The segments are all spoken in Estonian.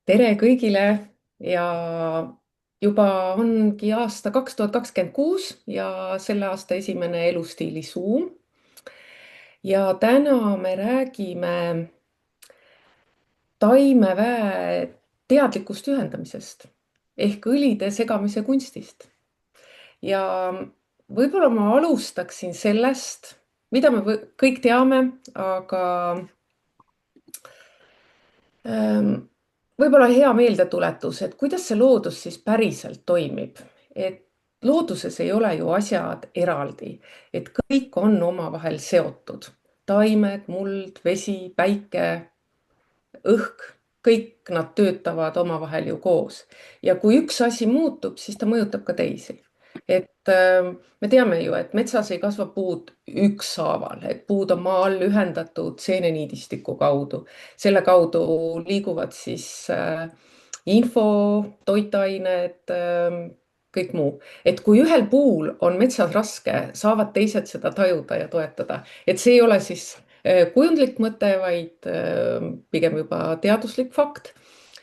tere kõigile ja juba ongi aasta 2026 ja selle aasta esimene Elustiili Zoom. Ja täna me räägime taimeväe teadlikust ühendamisest ehk õlide segamise kunstist. Ja võib-olla ma alustaksin sellest, mida me kõik teame, aga võib-olla hea meeldetuletus, et kuidas see loodus siis päriselt toimib. Et looduses ei ole ju asjad eraldi, et kõik on omavahel seotud. Taimed, muld, vesi, päike, õhk, kõik nad töötavad omavahel ju koos. Ja kui üks asi muutub, siis ta mõjutab ka teisi. Et me teame ju, et metsas ei kasva puud ükshaaval, et puud on maa all ühendatud seeneniidistiku kaudu. Selle kaudu liiguvad siis info, toitained, kõik muu. Et kui ühel puul on metsas raske, saavad teised seda tajuda ja toetada. Et see ei ole siis kujundlik mõte, vaid pigem juba teaduslik fakt.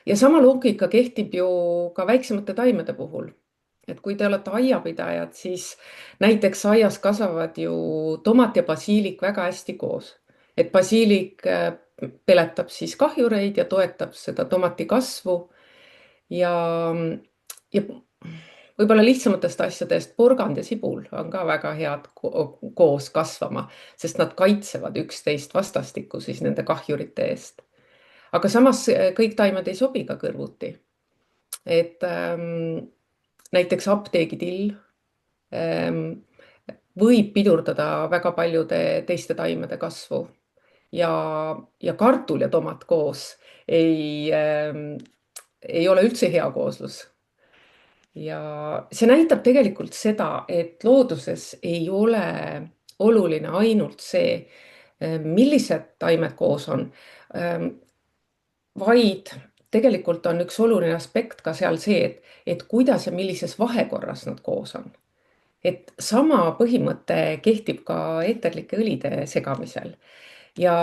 Ja sama loogika kehtib ju ka väiksemate taimede puhul. Et kui te olete aiapidajad, siis näiteks aias kasvavad ju tomat ja basiilik väga hästi koos. Et basiilik peletab siis kahjureid ja toetab seda tomati kasvu ja, ja võib-olla lihtsamatest asjadest porgand ja sibul on ka väga head koos kasvama, sest nad kaitsevad üksteist vastastikku siis nende kahjurite eest. Aga samas kõik taimed ei sobi ka kõrvuti. Et näiteks apteegidill võib pidurdada väga paljude teiste taimede kasvu ja, ja kartul ja tomat koos ei ole üldse hea kooslus. Ja see näitab tegelikult seda, et looduses ei ole oluline ainult see, millised taimed koos on, vaid tegelikult on üks oluline aspekt ka seal see, et kuidas ja millises vahekorras nad koos on. Et sama põhimõte kehtib ka eeterlike õlide segamisel ja,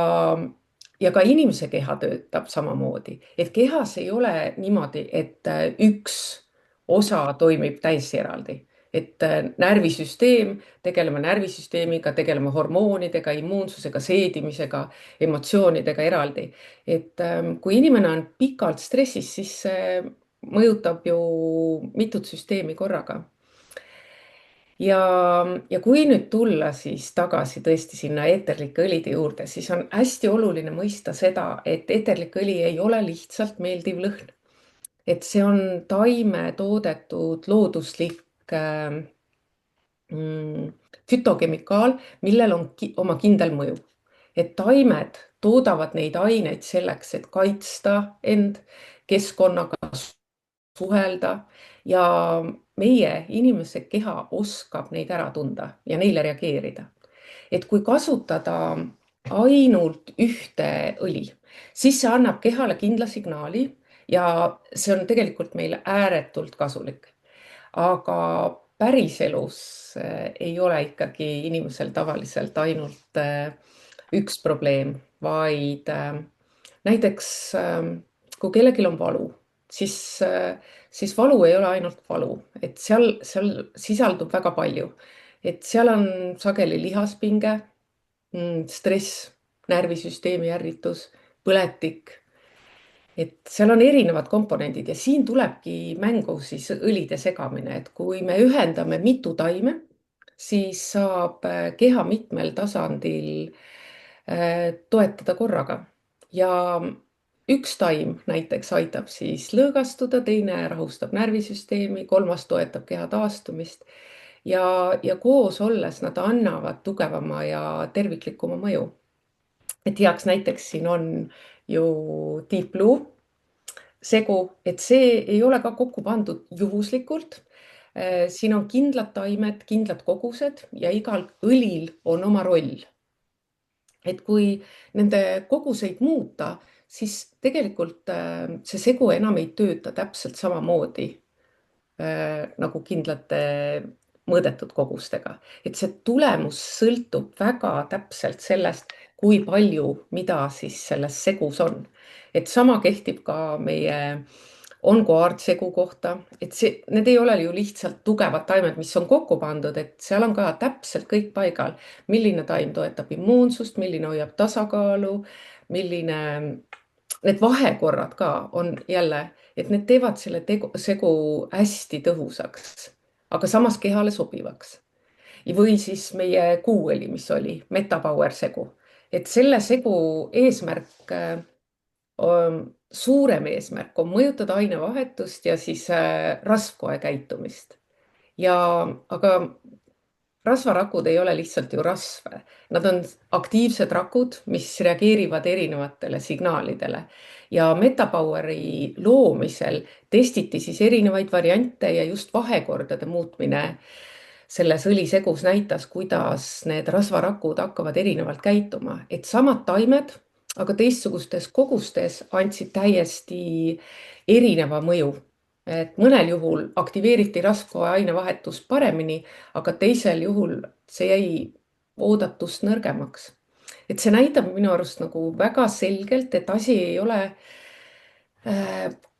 ja ka inimese keha töötab samamoodi, et kehas ei ole niimoodi, et üks osa toimib täiesti eraldi. Et närvisüsteem, tegeleme närvisüsteemiga, tegeleme hormoonidega, immuunsusega, seedimisega, emotsioonidega eraldi. Et kui inimene on pikalt stressis, siis see mõjutab ju mitut süsteemi korraga. Ja, ja kui nüüd tulla siis tagasi tõesti sinna eeterlike õlide juurde, siis on hästi oluline mõista seda, et eeterlik õli ei ole lihtsalt meeldiv lõhn. Et see on taime toodetud looduslik mm, fütokemikaal, millel on oma kindel mõju. Et taimed toodavad neid aineid selleks, et kaitsta end keskkonnaga, suhelda ja meie inimese keha oskab neid ära tunda ja neile reageerida. Et kui kasutada ainult ühte õli, siis see annab kehale kindla signaali ja see on tegelikult meile ääretult kasulik. Aga päriselus ei ole ikkagi inimesel tavaliselt ainult üks probleem, vaid näiteks kui kellelgi on valu, siis, siis valu ei ole ainult valu, et seal sisaldub väga palju. Et seal on sageli lihaspinge, stress, närvisüsteemi ärritus, põletik. Et seal on erinevad komponendid ja siin tulebki mängu siis õlide segamine, et kui me ühendame mitu taime, siis saab keha mitmel tasandil toetada korraga. Ja üks taim näiteks aitab siis lõõgastuda, teine rahustab närvisüsteemi, kolmas toetab keha taastumist ja koos olles nad annavad tugevama ja terviklikuma mõju. Et heaks näiteks siin on ju Deep Blue segu, et see ei ole ka kokku pandud juhuslikult. Siin on kindlad taimed, kindlad kogused ja igal õlil on oma roll. Et kui nende koguseid muuta, siis tegelikult see segu enam ei tööta täpselt samamoodi nagu kindlate mõõdetud kogustega. Et see tulemus sõltub väga täpselt sellest, kui palju, mida siis selles segus on. et sama kehtib ka meie onkoaardsegu kohta, et need ei ole ju lihtsalt tugevad taimed, mis on kokku pandud, et seal on ka täpselt kõik paigal, milline taim toetab immuunsust, milline hoiab tasakaalu, milline, need vahekorrad ka on jälle, et need teevad selle segu hästi tõhusaks, aga samas kehale sobivaks. või siis meie kuuõli, mis oli Metapower segu, et selle segu eesmärk, suurem eesmärk on mõjutada ainevahetust ja siis rasvkoe käitumist. Aga rasvarakud ei ole lihtsalt ju rasv. Nad on aktiivsed rakud, mis reageerivad erinevatele signaalidele. ja Metapoweri loomisel testiti siis erinevaid variante ja just vahekordade muutmine selles õlisegus näitas, kuidas need rasvarakud hakkavad erinevalt käituma, et samad taimed, aga teistsugustes kogustes andsid täiesti erineva mõju. et mõnel juhul aktiveeriti rasvkoe ainevahetus paremini, aga teisel juhul see jäi oodatust nõrgemaks. et see näitab minu arust nagu väga selgelt, et asi ei ole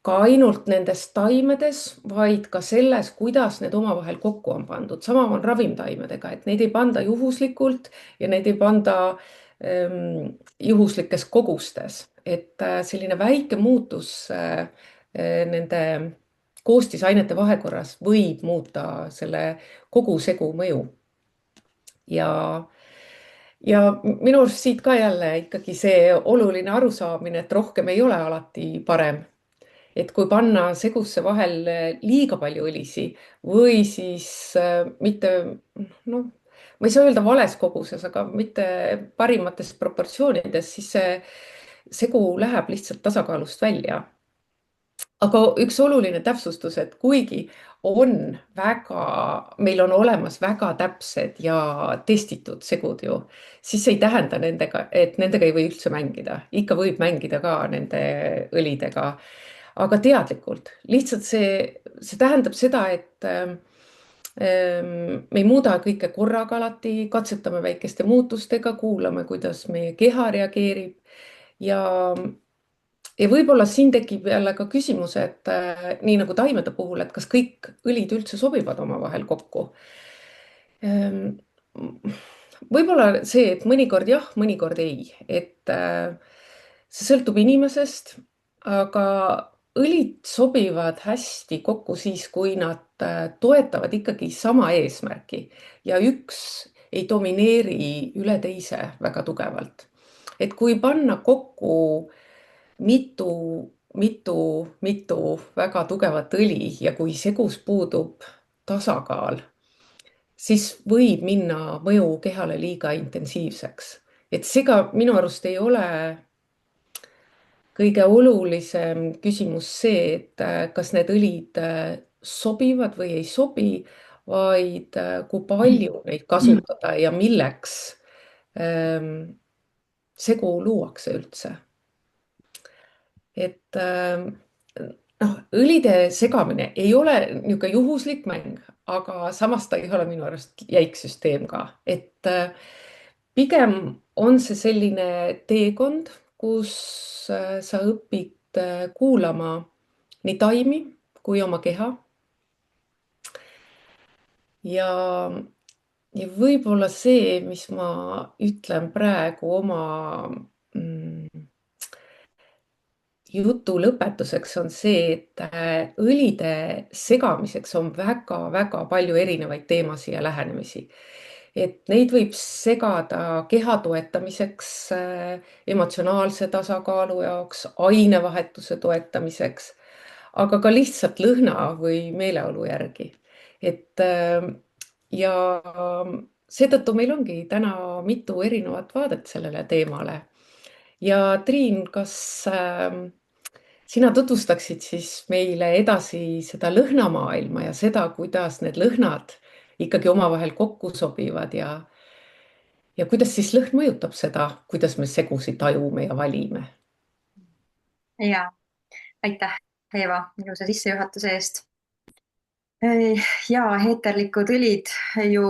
ka ainult nendes taimedes, vaid ka selles, kuidas need omavahel kokku on pandud. sama on ravimtaimedega, et neid ei panda juhuslikult ja neid ei panda juhuslikes kogustes, et selline väike muutus nende koostisainete vahekorras võib muuta selle kogu segu mõju. ja minu arust siit ka jälle ikkagi see oluline arusaamine, et rohkem ei ole alati parem. et kui panna segusse vahel liiga palju õlisi või siis mitte, noh, ma ei saa öelda vales koguses, aga mitte parimates proportsioonides, siis see segu läheb lihtsalt tasakaalust välja. aga üks oluline täpsustus, et kuigi meil on olemas väga täpsed ja testitud segud ju, siis see ei tähenda et nendega ei või üldse mängida. ikka võib mängida ka nende õlidega, aga teadlikult. lihtsalt see tähendab seda, et me ei muuda kõike korraga alati, katsetame väikeste muutustega, kuulame, kuidas meie keha reageerib ja võib-olla siin tekib jälle ka küsimus, et nii nagu taimede puhul, et kas kõik õlid üldse sobivad omavahel kokku. võib-olla see, et mõnikord jah, mõnikord ei, et see sõltub inimesest, aga õlid sobivad hästi kokku siis, kui nad toetavad ikkagi sama eesmärki ja üks ei domineeri üle teise väga tugevalt. et kui panna kokku mitu väga tugevat õli ja kui segus puudub tasakaal, siis võib minna mõju kehale liiga intensiivseks. et seega minu arust ei ole kõige olulisem küsimus see, et kas need õlid sobivad või ei sobi, vaid kui palju neid kasutada ja milleks segu luuakse üldse. et noh, õlide segamine ei ole niisugune juhuslik mäng, aga samas ta ei ole minu arust jäik süsteem ka, et pigem on see selline teekond, kus sa õpid kuulama nii taimi kui oma keha. ja võib-olla see, mis ma ütlen praegu oma jutu lõpetuseks, on see, et õlide segamiseks on väga-väga palju erinevaid teemasid ja lähenemisi. et neid võib segada keha toetamiseks, emotsionaalse tasakaalu jaoks, ainevahetuse toetamiseks, aga ka lihtsalt lõhna või meeleolu järgi. et ja seetõttu meil ongi täna mitu erinevat vaadet sellele teemale. ja Triin, kas sina tutvustaksid siis meile edasi seda lõhnamaailma ja seda, kuidas need lõhnad ikkagi omavahel kokku sobivad ja kuidas siis lõhn mõjutab seda, kuidas me segusid tajume ja valime? Ja aitäh, Eeva, ilusa sissejuhatuse eest. Ja eeterlikud õlid ju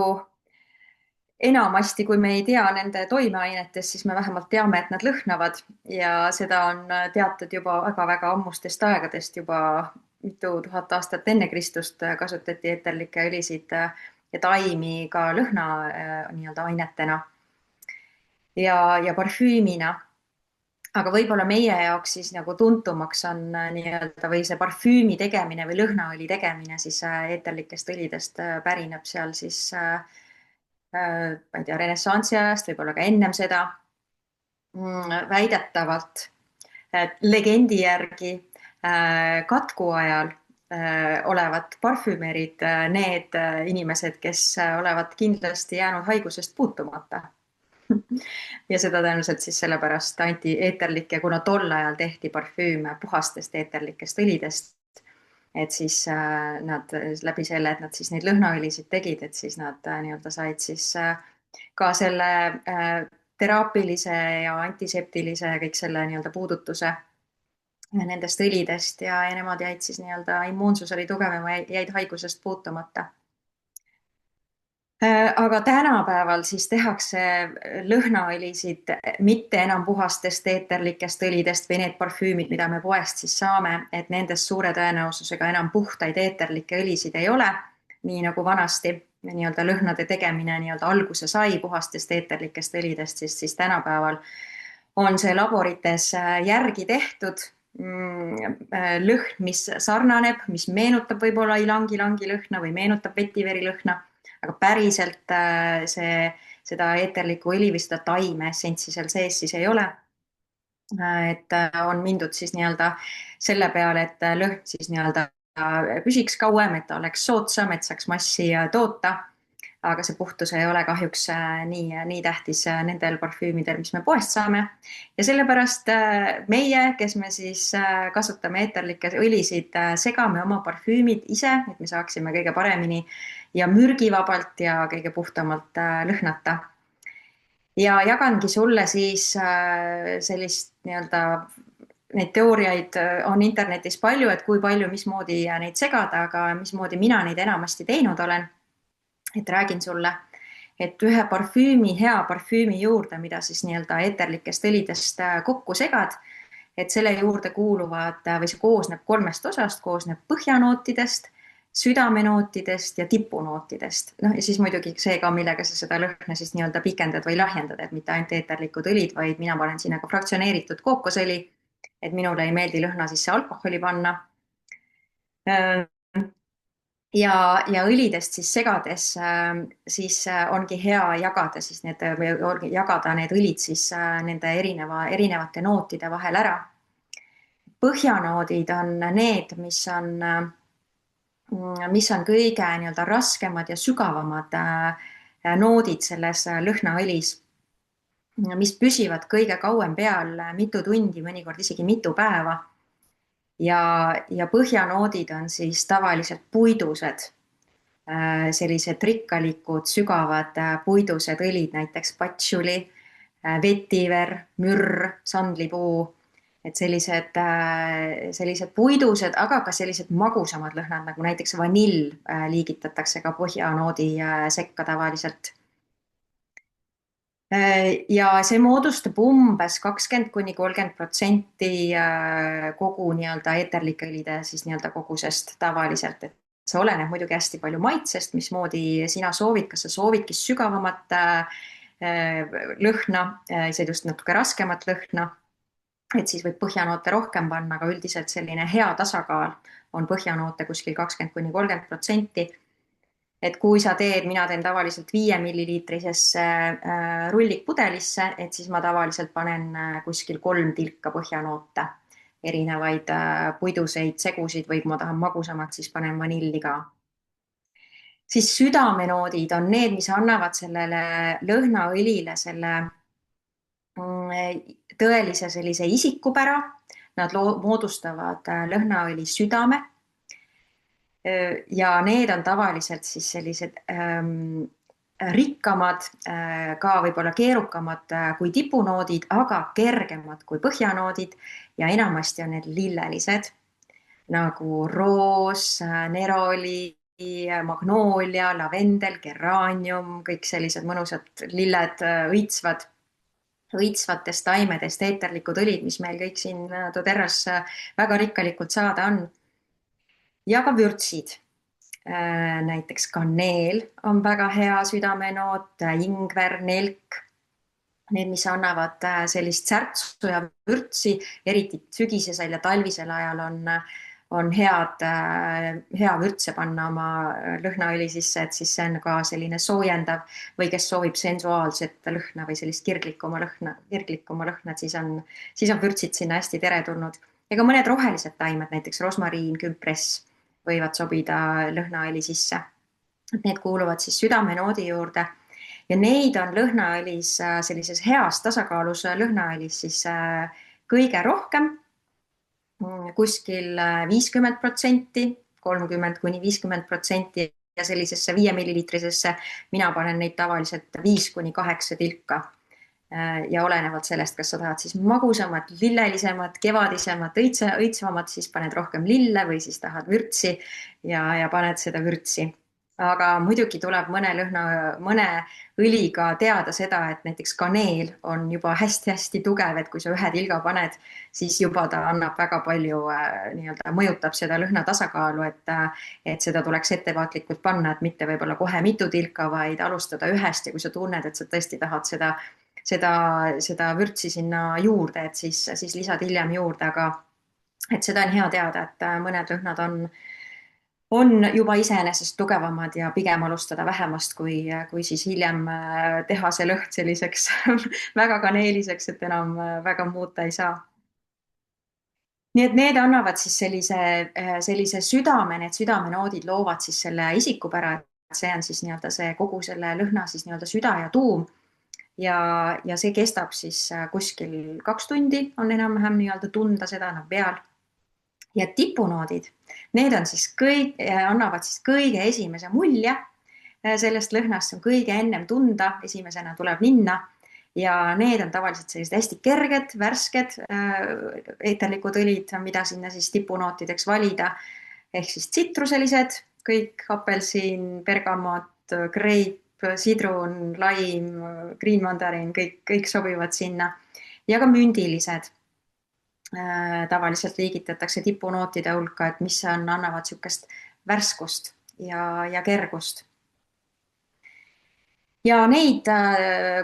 enamasti, kui me ei tea nende toimeainetest, siis me vähemalt teame, et nad lõhnavad ja seda on teatud juba väga-väga ammustest aegadest, juba mitu tuhat aastat enne Kristust kasutati eeterlikke õlisid ja taimi ka lõhna nii-öelda ainetena ja parfüümina. Aga võib-olla meie jaoks siis nagu tuntumaks on nii-öelda või see parfüümi tegemine või lõhnaõli tegemine siis eeterlikest õlidest pärineb seal siis ma ei tea, renessansi ajast, võib-olla ka ennem seda. Väidetavalt legendi järgi katku ajal olevat parfümerid need inimesed, kes olevat kindlasti jäänud haigusest puutumata. Ja seda tõenäoliselt siis sellepärast antieeterlikke, kuna tol ajal tehti parfüüme puhastest eeterlikest õlidest, et siis nad läbi selle, et nad siis neid lõhnaõlisid tegid, et siis nad nii-öelda said siis ka selle teraapilise ja antiseptilise kõik selle nii-öelda puudutuse nendest õlidest ja nemad jäid siis nii-öelda, immuunsus oli tugevam ja jäid haigusest puutumata. Aga tänapäeval siis tehakse lõhnaõlisid mitte enam puhastest eeterlikest õlidest või need parfüümid, mida me poest siis saame, et nendest suure tõenäosusega enam puhtaid eeterlikke õlisid ei ole, nii nagu vanasti nii-öelda lõhnade tegemine nii-öelda alguse sai puhastest eeterlikest õlidest, siis tänapäeval on see laborites järgi tehtud lõhn, mis sarnaneb, mis meenutab võib-olla ilang-ilangi lõhna või meenutab vetiveri lõhna, aga päriselt seda eeterlikku õli või seda taime essentsi seal sees siis ei ole. Et on mindud siis nii-öelda selle peale, et lõhn siis nii-öelda püsiks kauem, et ta oleks soodsam, et saaks massi toota. Aga see puhtus ei ole kahjuks nii tähtis nendel parfüümidel, mis me poest saame. Ja sellepärast meie, kes me siis kasutame eeterlikke õlisid, segame oma parfüümid ise, et me saaksime kõige paremini ja mürgivabalt ja kõige puhtamalt lõhnata. Ja jagangi sulle siis sellist nii-öelda, neid teooriaid on internetis palju, et kui palju, mismoodi neid segada, aga mismoodi mina neid enamasti teinud olen. Et räägin sulle, et ühe parfüümi, hea parfüümi juurde, mida siis nii-öelda eeterlikest õlidest kokku segad, et selle juurde kuuluvad või see koosneb 3 osast, koosneb põhjanootidest, südamenootidest ja tipunootidest. Ja siis muidugi see ka, millega sa seda lõhna siis nii-öelda pikendad või lahjendad, et mitte ainult eeterlikud õlid, vaid mina panen sinna ka fraktsioneeritud kookosõli, et minule ei meeldi lõhna sisse alkoholi panna. Ja õlidest siis segades siis ongi hea jagada siis jagada need õlid siis nende erinevate nootide vahel ära. Põhjanoodid on need, mis on kõige nii-öelda raskemad ja sügavamad noodid selles lõhnaõlis, mis püsivad kõige kauem peal, mitu tundi, mõnikord isegi mitu päeva. Ja põhjanoodid on siis tavaliselt puidused, sellised rikkalikud, sügavad puidused õlid, näiteks patšuli, vetiver, mürr, sandlipuu, et sellised puidused, aga ka sellised magusamad lõhnad, nagu näiteks vanill liigitatakse ka põhjanoodi sekka tavaliselt. Ja see moodustab umbes 20–30% kogu nii-öelda eeterlike õlide siis nii-öelda kogusest tavaliselt, et see oleneb muidugi hästi palju maitsest, mismoodi sina soovid, kas sa soovidki sügavamat lõhna, isegi just natuke raskemat lõhna, et siis võib põhjanoote rohkem panna, aga üldiselt selline hea tasakaal on põhjanoote kuskil 20–30%. Et kui sa teed, mina teen tavaliselt 5 milliliitrisesse rullikpudelisse, et siis ma tavaliselt panen kuskil 3 tilka põhjanoote, erinevaid puiduseid segusid või kui ma tahan magusamat, siis panen vanilli ka. Siis südamenoodid on need, mis annavad sellele lõhnaõlile selle tõelise sellise isikupära. Nad moodustavad lõhnaõli südame. Ja need on tavaliselt siis sellised rikkamad, ka võib-olla keerukamad kui tipunoodid, aga kergemad kui põhjanoodid ja enamasti on need lillelised nagu roos, neroli, magnoolia, lavendel, geraanium, kõik sellised mõnusad lilled, õitsvatest taimedest eeterlikud õlid, mis meil kõik siin doTERRAs väga rikkalikult saada on. Ja ka vürtsid. Näiteks kaneel on väga hea südamenoot, ingver, nelk. Need, mis annavad sellist särtsu ja vürtsi, eriti sügisesel ja talvisel ajal on hea vürtse panna oma lõhnaõli sisse, et siis see on ka selline soojendav või kes soovib sensuaalset lõhna või sellist kirglikuma lõhna, et siis on vürtsid sinna hästi teretulnud. Ja ka mõned rohelised taimed, näiteks rosmariin, küpress võivad sobida lõhnaõli sisse. Need kuuluvad siis südamenoodi juurde ja neid on lõhnaõlis, sellises heas tasakaalus lõhnaõlis siis kõige rohkem, kuskil 50%, 30–50% ja sellisesse 5 millilitrisesse mina panen neid tavaliselt 5–8 tilka. Ja olenevalt sellest, kas sa tahad siis magusamat, lillelisemat, kevadisemat, õitsvamat, siis paned rohkem lille või siis tahad vürtsi ja paned seda vürtsi. Aga muidugi tuleb mõne õliga teada seda, et näiteks kaneel on juba hästi-hästi tugev, et kui sa ühe tilga paned, siis juba ta annab väga palju, mõjutab seda lõhna tasakaalu, et seda tuleks ettevaatlikult panna, et mitte võib-olla kohe mitu tilka, vaid alustada ühest ja kui sa tunned, et sa tõesti tahad seda vürtsi sinna juurde, et siis lisad hiljem juurde, aga et seda on hea teada, et mõned lõhnad on juba iseenesest tugevamad ja pigem alustada vähemast, kui siis hiljem teha see lõhn selliseks väga kaneeliseks, et enam väga muuta ei saa. Nii et need annavad siis sellise südame, need südamenoodid loovad siis selle isikupära, et see on siis see kogu selle lõhna siis süda ja tuum. Ja see kestab siis kuskil 2 tundi, on enam-vähem tunda seda peal. Ja tipunoodid, need on siis annavad siis kõige esimese mulje sellest lõhnast, see on kõige ennem tunda, esimesena tuleb minna ja need on tavaliselt sellised hästi kerged, värsked eeterlikud õlid, mida sinna siis tipunootideks valida, ehk siis tsitruselised, kõik apelsin, bergamot, greip, sidrun, laim, green mandarin, kõik sobivad sinna ja ka mündilised. Tavaliselt liigitatakse tipunootide hulka, et mis annavad sükest värskust ja kergust. Ja neid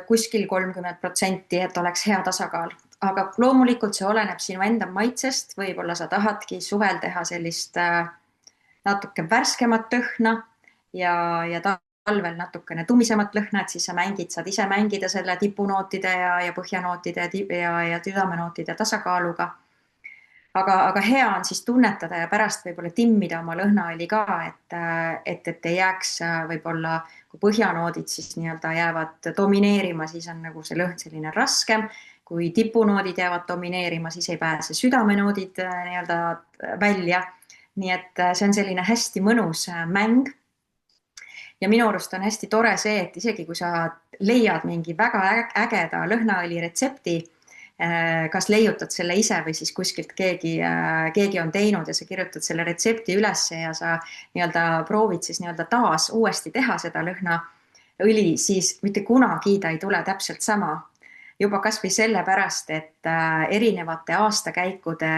kuskil 30%, et oleks hea tasakaal. Aga loomulikult see oleneb sinu enda maitsest, võib-olla sa tahadki suvel teha sellist natuke värskemat lõhna ja talvel natukene tumisemat lõhna, et siis saad ise mängida selle tipunootide ja põhjanootide ja südamenootide tasakaaluga. Aga hea on siis tunnetada ja pärast võib-olla timmida oma lõhnaõli ka, et ei jääks võib-olla, kui põhjanoodid siis jäävad domineerima, siis on see lõhn selline raskem. Kui tipunoodid jäävad domineerima, siis ei pääse südamenoodid välja. Nii et see on selline hästi mõnus mäng. Ja minu arust on hästi tore see, et isegi kui sa leiad mingi väga ägeda lõhnaõli retsepti, kas leiutad selle ise või siis kuskilt keegi on teinud ja sa kirjutad selle retsepti ülesse ja sa proovid siis taas uuesti teha seda lõhnaõli, siis mitte kunagi ta ei tule täpselt sama. Juba kas või sellepärast, et erinevate aastakäikude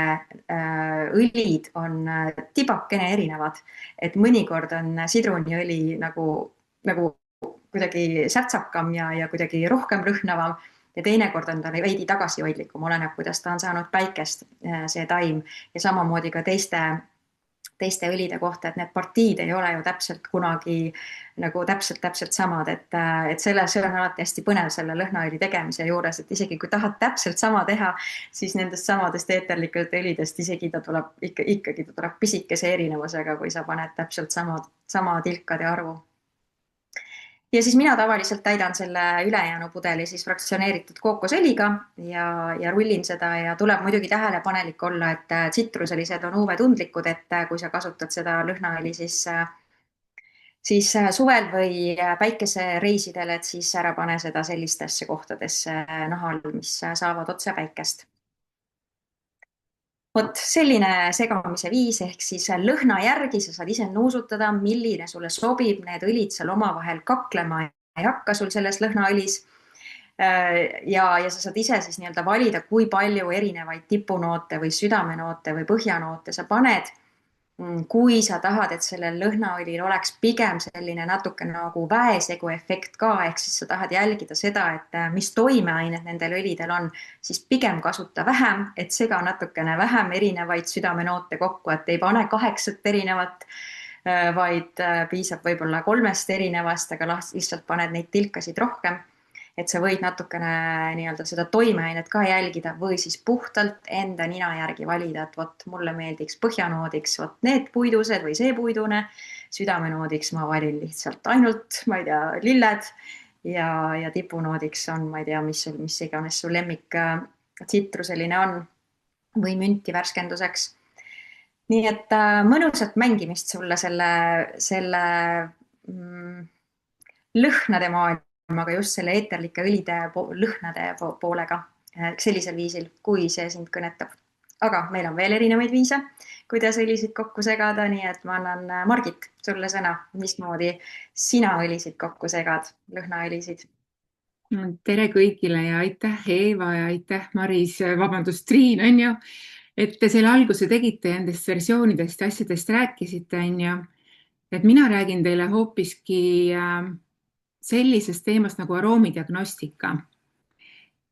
õlid on tibakene erinevad, et mõnikord on sidruniõli nagu kuidagi särtsakam ja kuidagi rohkem lõhnavam ja teinekord on ta veidi tagasihoidlikum, oleneb, kuidas ta on saanud päikest, see taim ja samamoodi ka teiste õlide kohta, et need partiid ei ole ju täpselt kunagi täpselt samad, et see on alati hästi põnev selle lõhnaõli tegemise juures, et isegi kui tahad täpselt sama teha, siis nendest samadest eeterlikest õlidest isegi ta tuleb pisikese erinevusega, kui sa paned täpselt sama tilkade arvu. Ja siis mina tavaliselt täidan selle ülejäänu pudeli siis fraktsioneeritud kookosõliga ja rullin seda ja tuleb muidugi tähelepanelik olla, et tsitruselised on UV-tundlikud, et kui sa kasutad seda lõhnaõli siis suvel või päikesereisidel, et siis ära pane seda sellistesse kohtadesse nahal, mis saavad otse päikest. Vot selline segamise viis ehk siis lõhna järgi sa saad ise nuusutada, milline sulle sobib, need õlid seal omavahel kaklema ei hakka sul selles lõhnaõlis. Ja sa saad ise siis nii-öelda valida, kui palju erinevaid tipunoote või südamenoote või põhjanoote sa paned. Kui sa tahad, et sellel lõhnaõlil oleks pigem selline natuke nagu väesegu efekt ka, ehk siis sa tahad jälgida seda, et mis toimeained nendel õlidel on, siis pigem kasuta vähem, et sega natukene vähem erinevaid südamenoote kokku, et ei pane 8 erinevat, vaid piisab võib-olla 3 erinevast, aga lihtsalt paned neid tilkasid rohkem. Et sa võid natukene nii-öelda seda toimeainet ka jälgida või siis puhtalt enda nina järgi valida, et vot mulle meeldiks põhjanoodiks vot need puidused või see puidune, südamenoodiks ma valin lihtsalt ainult, ma ei tea, lilled ja tipunoodiks on, ma ei tea, mis iganes su lemmik tsitruseline on või münti värskenduseks. Nii et mõnusat mängimist sulle selle lõhnade maailma, aga just selle eeterlike õlide lõhnade poolega sellisel viisil, kui see sind kõnetab. Aga meil on veel erinevaid viise, kuidas õlisid kokku segada, nii et ma annan Margit sulle sõna, mismoodi sina õlisid kokku segad, lõhnaõlisid. Tere kõigile ja aitäh Eeva ja aitäh Maris, vabandust Triin, on ju, et te selle alguse tegite ja nendest versioonidest ja asjadest rääkisite, on ju, et mina räägin teile hoopiski sellisest teemast nagu aroomidiagnostika.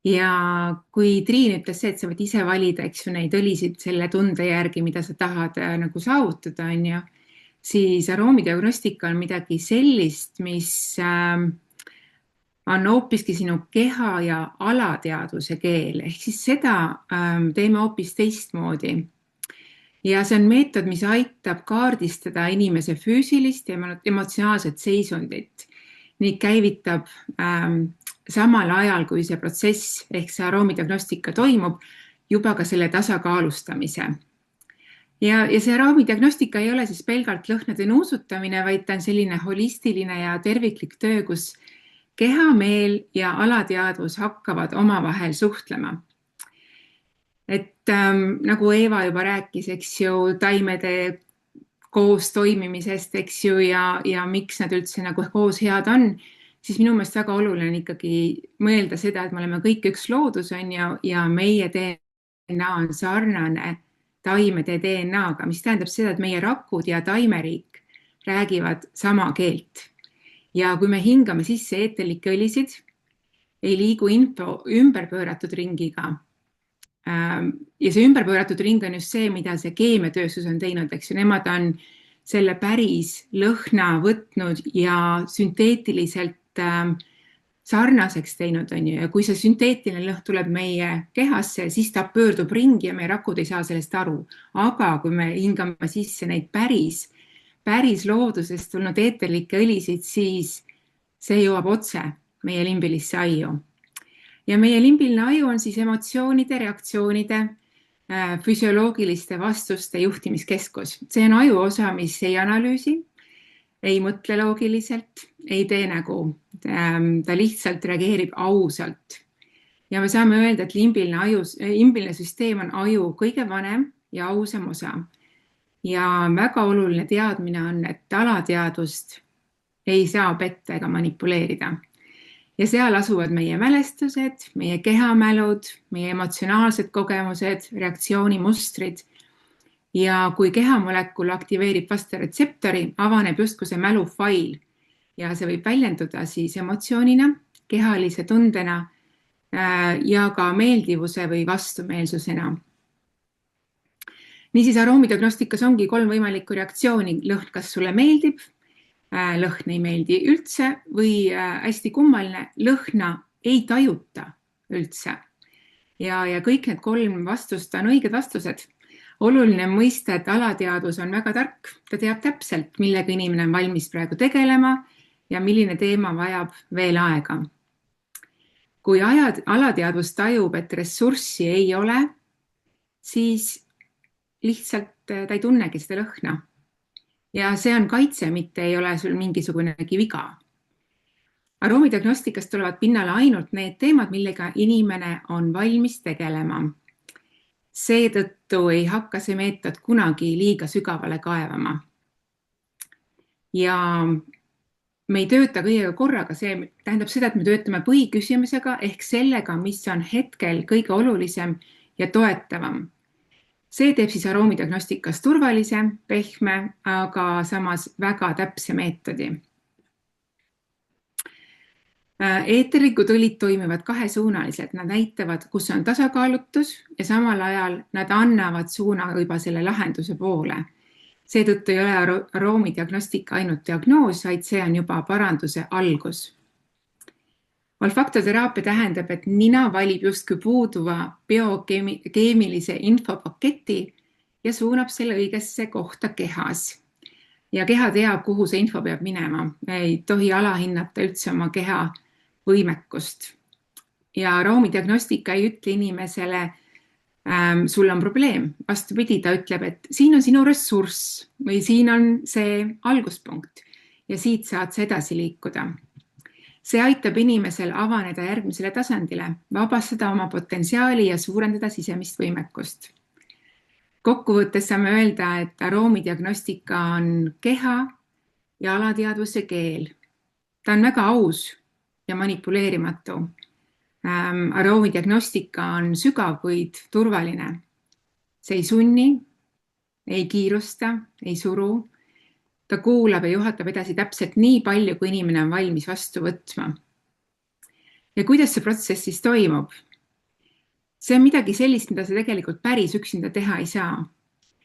Ja kui Triin ütles see, et sa võid ise valida, eks ju, neid õlisid selle tunde järgi, mida sa tahad nagu saavutada, on ju, siis aroomidiagnostika on midagi sellist, mis on hoopiski sinu keha ja alateadvuse keel, ehk siis seda teeme hoopis teistmoodi. Ja see on meetod, mis aitab kaardistada inimese füüsilist ja emotsionaalset seisundit. Nii käivitab samal ajal, kui see protsess ehk see aroomidiagnostika toimub, juba ka selle tasakaalustamise. Ja see aroomidiagnostika ei ole siis pelgalt lõhnade nuusutamine, vaid ta on selline holistiline ja terviklik töö, kus keha, meel ja alateadvus hakkavad omavahel suhtlema. Et nagu Eeva juba rääkis, eks ju, taimede koos toimimisest, eks ju, ja miks nad üldse nagu koos head on, siis minu meelest väga oluline on ikkagi mõelda seda, et me oleme kõik üks loodus, on ju, ja meie DNA on sarnane taimede DNA-ga, mis tähendab seda, et meie rakud ja taimeriik räägivad sama keelt. Ja kui me hingame sisse eeterlikke õlisid, ei liigu info ümberpööratud ringiga. Ja see ümberpööratud ring on just see, mida see keemiatööstus on teinud, eks ju, nemad on selle päris lõhna võtnud ja sünteetiliselt sarnaseks teinud, on ju, ja kui see sünteetiline lõhn tuleb meie kehasse, siis ta pöördub ringi ja meie rakud ei saa sellest aru. Aga kui me hingame sisse neid päris loodusest tulnud eeterlikke õlisid, siis see jõuab otse meie limbilisse aiu. Ja meie limbiline aju on siis emotsioonide, reaktsioonide, füsioloogiliste vastuste juhtimiskeskus. See on aju osa, mis ei analüüsi, ei mõtle loogiliselt, ei tee nägu. Ta lihtsalt reageerib ausalt. Ja me saame öelda, et limbiline süsteem on aju kõige vanem ja ausam osa. Ja väga oluline teadmine on, et alateadvust ei saa petta ega manipuleerida. Ja seal asuvad meie mälestused, meie kehamälud, meie emotsionaalsed kogemused, reaktsioonimustrid. Ja kui kehamolekul aktiveerib vastu retseptori, avaneb justkui see mälufail. Ja see võib väljenduda siis emotsioonina, kehalise tundena ja ka meeldivuse või vastumeelsusena. Niisiis aroomidiagnostikas ongi 3 võimalikku reaktsiooni. Lõhn, kas sulle meeldib? Lõhn ei meeldi üldse või hästi kummaline, lõhna ei tajuta üldse. Ja kõik need 3 vastust on õiged vastused. Oluline mõista, et alateadvus on väga tark. Ta teab täpselt, millega inimene on valmis praegu tegelema ja milline teema vajab veel aega. Kui alateadvus tajub, et ressurssi ei ole, siis lihtsalt ta ei tunnegi seda lõhna. Ja see on kaitse, mitte ei ole sul mingisugunegi viga. Aroomidiagnostikast tulevad pinnale ainult need teemad, millega inimene on valmis tegelema. Seetõttu ei hakka see meetod kunagi liiga sügavale kaevama. Ja me ei tööta kõigega korraga, see tähendab seda, et me töötame põhiküsimusega ehk sellega, mis on hetkel kõige olulisem ja toetavam. See teeb siis aroomidiagnostikas turvalise, pehme, aga samas väga täpse meetodi. Eeterlikud õlid toimivad kahesuunaliselt, nad näitavad, kus on tasakaalutus ja samal ajal nad annavad suuna juba selle lahenduse poole. Seetõttu ei ole aroomidiagnostika ainult diagnoos, vaid see on juba paranduse algus. Olfaktoteraapia tähendab, et nina valib justkui puuduva biokeemilise infopaketi ja suunab selle õigesse kohta kehas. Ja keha teab, kuhu see info peab minema. Ei tohi alahinnata üldse oma keha võimekust. Ja aroomidiagnostika ei ütle inimesele, sul on probleem. Vastupidi, ta ütleb, et siin on sinu ressurss või siin on see alguspunkt ja siit saad sa edasi liikuda. See aitab inimesel avaneda järgmisele tasandile, vabastada oma potentsiaali ja suurendada sisemist võimekust. Kokkuvõttes saame öelda, et aroomidiagnostika on keha ja alateadvuse keel. Ta on väga aus ja manipuleerimatu. Aroomidiagnostika on sügav, kuid turvaline. See ei sunni, ei kiirusta, ei suru. Ta kuulab ja juhatab edasi täpselt nii palju, kui inimene on valmis vastu võtma. Ja kuidas see protsess siis toimub? See on midagi sellist, mida sa tegelikult päris üksinda teha ei saa.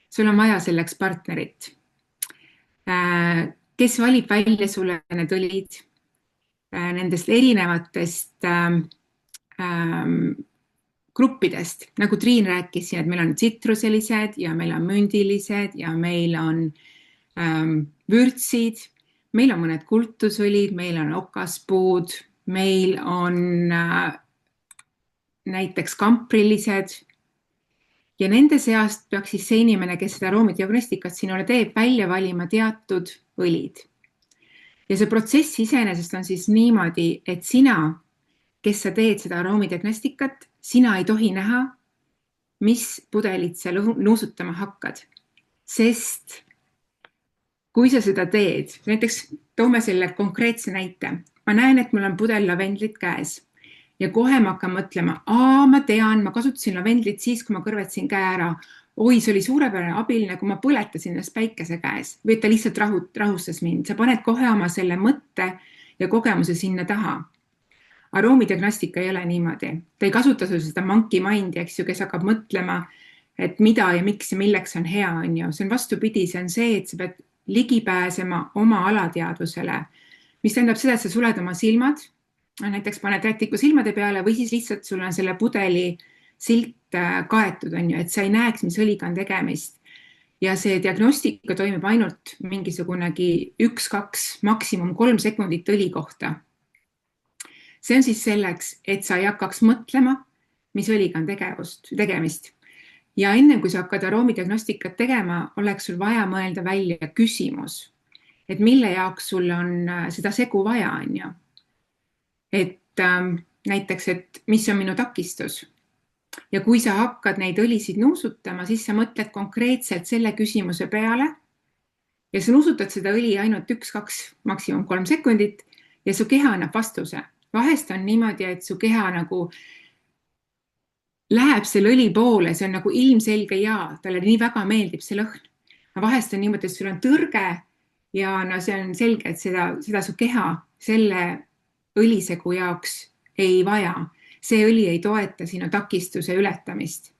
Sul on vaja selleks partnerit. Kes valib välja sulle need õlid nendest erinevatest gruppidest. Nagu Triin rääkis, et meil on tsitruselised ja meil on mündilised ja meil on vürtsid, meil on mõned kultusõlid, meil on okaspuud, meil on näiteks kamprilised ja nende seast peaks siis see inimene, kes seda aroomidiagnostikat sinule teeb, välja valima teatud õlid. Ja see protsess iseenesest on siis niimoodi, et sina, kes sa teed seda aroomidiagnostikat, sina ei tohi näha, mis pudelit sa nuusutama hakkad. Sest kui sa seda teed, näiteks toome selle konkreetse näite. Ma näen, et mul on pudel lavendlit käes ja kohe ma hakkan mõtlema, ma tean, ma kasutasin lavendlit siis, kui ma kõrvetsin käe ära. Oi, see oli suurepärane abiline, kui ma põletasin ennast päikese käes või ta lihtsalt rahustas mind. Sa paned kohe oma selle mõtte ja kogemuse sinna taha. Aroomidiagnostika ei ole niimoodi. Ta ei kasuta sul seda monkey mindi, eks ju, kes hakkab mõtlema, et mida ja miks ja milleks on hea. See on vastupidi, see on see, et sa pead ligi pääsema oma alateadvusele, mis tähendab seda, et sa suled oma silmad, näiteks paned rätiku silmade peale või siis lihtsalt sul on selle pudeli silt kaetud, et sa ei näeks, mis õliga on tegemist. Ja see diagnostika toimub ainult mingisugunegi 1-2, maksimum 3 sekundit õli kohta. See on siis selleks, et sa ei hakkaks mõtlema, mis õliga on tegemist. Ja enne, kui sa hakkad aroomidiagnostikat tegema, oleks sul vaja mõelda välja küsimus, et mille jaoks sul on seda segu vaja, Et näiteks, et mis on minu takistus. Ja kui sa hakkad neid õlisid nuusutama, siis sa mõtled konkreetselt selle küsimuse peale ja sa nuusutad seda õli ainult 1-2, maksimum 3 sekundit ja su keha annab vastuse. Vahest on niimoodi, et su keha nagu läheb selle õli poole, see on nagu ilmselge talle nii väga meeldib see lõhn. Vahest on niimoodi, et sul on tõrge ja see on selge, et seda su keha selle õlisegu jaoks ei vaja. See õli ei toeta sinu takistuse ületamist.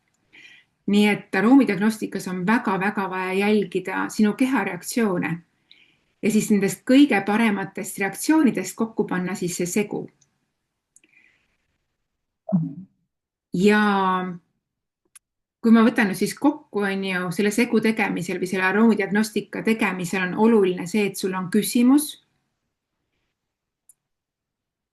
Nii et aroomidiagnostikas on väga-väga vaja jälgida sinu keha reaktsioone ja siis nendest kõige parematest reaktsioonidest kokku panna siis see segu. Ja kui ma võtan siis kokku, selle segu tegemisel või selle aroomidiagnostika tegemisel on oluline see, et sul on küsimus.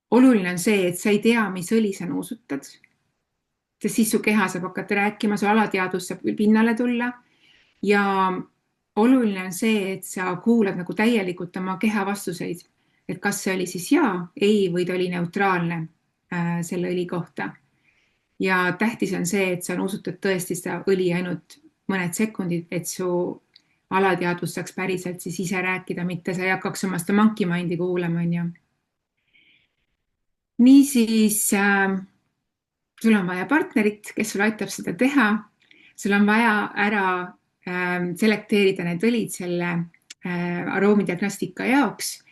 Oluline on see, et sa ei tea, mis õli sa nuusutad, sest siis su keha saab hakata rääkima, su alateadvus saab pinnale tulla ja oluline on see, et sa kuulad nagu täielikult oma keha vastuseid, et kas see oli siis ei või ta oli neutraalne selle õli kohta. ja tähtis on see, et sa nuusutad tõesti seda õli ainult mõned sekundid, et su alateadvus saaks päriselt siis ise rääkida, mitte sa ei hakkaks oma seda monkey mind'i kuulama, on ju. Niisiis sul on vaja partnerit, kes sul aitab seda teha. Sul on vaja ära selekteerida need õlid selle aroomidiagnostika jaoks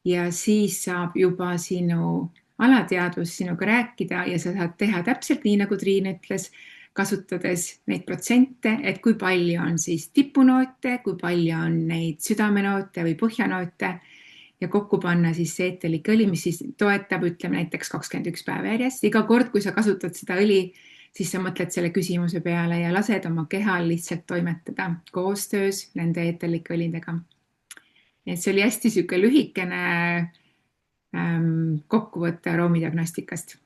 ja siis saab juba sinu alateadvus sinuga rääkida ja sa saad teha täpselt nii, nagu Triin ütles, kasutades neid protsente, et kui palju on siis tipunoote, kui palju on neid südamenoote või põhjanoote ja kokku panna siis see eeterlik õli, mis siis toetab, ütleme näiteks 21 päeva järjest. Iga kord, kui sa kasutad seda õli, siis sa mõtled selle küsimuse peale ja lased oma kehal lihtsalt toimetada koostöös nende eeterlike õlidega. Et see oli hästi siuke lühikene kokkuvõtte aroomidiagnostikast.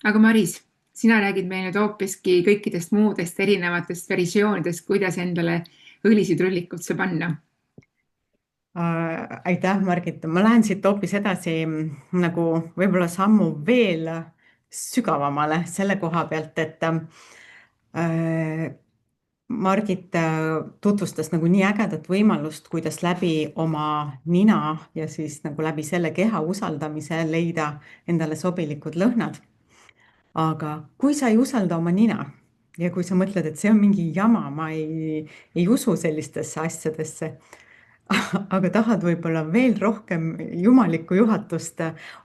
Aga Maris, sina räägid meil nüüd hoopiski kõikidest muudest erinevatest versioonidest, kuidas endale õlisid rullikusse panna. Aitäh, Margit. Ma lähen siit hoopis edasi nagu võib-olla sammu veel sügavamale selle koha pealt, et Margit tutvustas nagu nii ägedat võimalust, kuidas läbi oma nina ja siis nagu läbi selle keha usaldamise leida endale sobilikud lõhnad. Aga kui sa ei usalda oma nina ja kui sa mõtled, et see on mingi jama, ma ei usu sellistesse asjadesse, aga tahad võib-olla veel rohkem jumalikku juhatust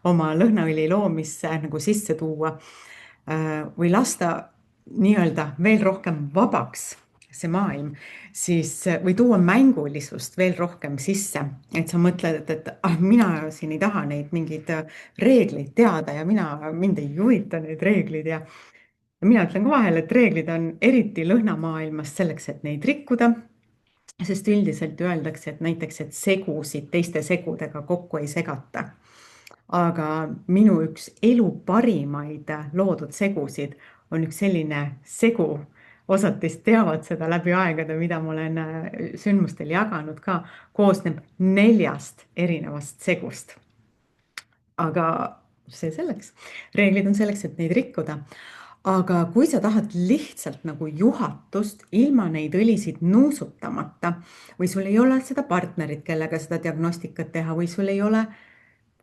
oma lõhnaõli loomisse nagu sisse tuua või lasta nii-öelda veel rohkem vabaks see maailm, siis või tuua mängulisust veel rohkem sisse, et sa mõtled, et mina siin ei taha neid mingeid reegleid teada ja mind ei huvita need reeglid ja mina ütlen ka vahel, et reeglid on eriti lõhnamaailmas selleks, et neid rikkuda, sest üldiselt öeldakse, et näiteks, et segusid teiste segudega kokku ei segata. Aga minu üks elu parimaid loodud segusid on üks selline segu, osad teist teavad seda läbi aegade, mida ma olen sündmustel jaganud ka, koosneb 4 erinevast segust. Aga see selleks. Reeglid on selleks, et neid rikkuda. Aga kui sa tahad lihtsalt nagu juhatust ilma neid õlisid nuusutamata või sul ei ole seda partnerit, kellega seda diagnostikat teha või sul ei ole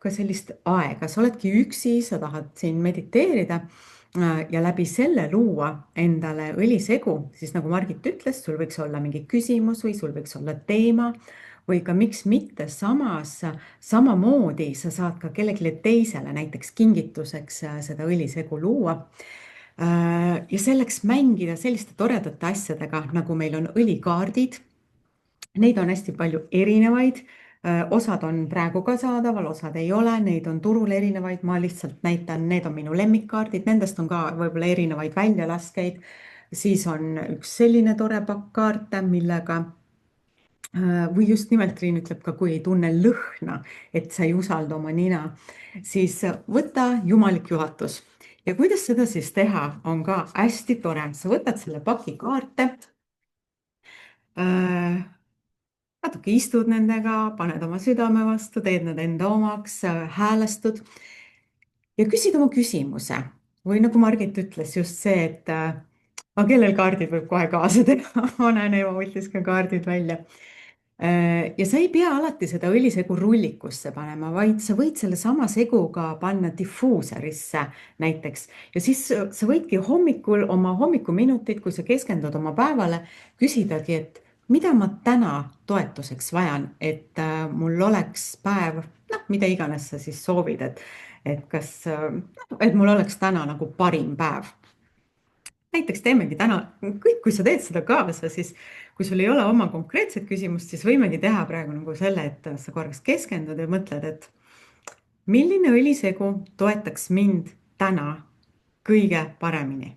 ka sellist aega, sa oledki üksi, sa tahad siin mediteerida ja läbi selle luua endale õlisegu, siis nagu Margit ütles, sul võiks olla mingi küsimus või sul võiks olla teema või ka miks mitte samamoodi sa saad ka kellelegi teisele näiteks kingituseks seda õlisegu luua. Ja selleks mängida selliste toredate asjadega, nagu meil on õlikaardid. Neid on hästi palju erinevaid. Osad on praegu ka saadaval, osad ei ole, neid on turul erinevaid, ma lihtsalt näitan, need on minu lemmikkaardid, nendest on ka võib-olla erinevaid väljalaskeid. Siis on üks selline tore pakk kaarte, millega või just nimelt Triin ütleb ka, kui ei tunne lõhna, et sa ei usalda oma nina, siis võta jumalik juhatus. Ja kuidas seda siis teha, on ka hästi tore. Sa võtad selle paki kaarte, natuke istud nendega, paned oma südame vastu, teed nad enda omaks, häälestud ja küsid oma küsimuse. Või nagu Margit ütles just see, et kellel kaardid võib kohe kaasa teha, Vanen Eva võttis ka kaardid välja. Ja sa ei pea alati seda õlisegu rullikusse panema, vaid sa võid selle sama seguga panna diffuuserisse näiteks. Ja siis sa võidki hommikul oma hommikuminutid, kui sa keskendud oma päevale, küsidagi, et mida ma täna toetuseks vajan, et mul oleks päev, mida iganes sa siis soovid, et mul oleks täna nagu parim päev. Näiteks teemegi täna, kõik, kui sa teed seda kaasa, siis kui sul ei ole oma konkreetset küsimust, siis võimegi teha praegu nagu selle, et sa korraks keskendud ja mõtled, et milline õlisegu toetaks mind täna kõige paremini.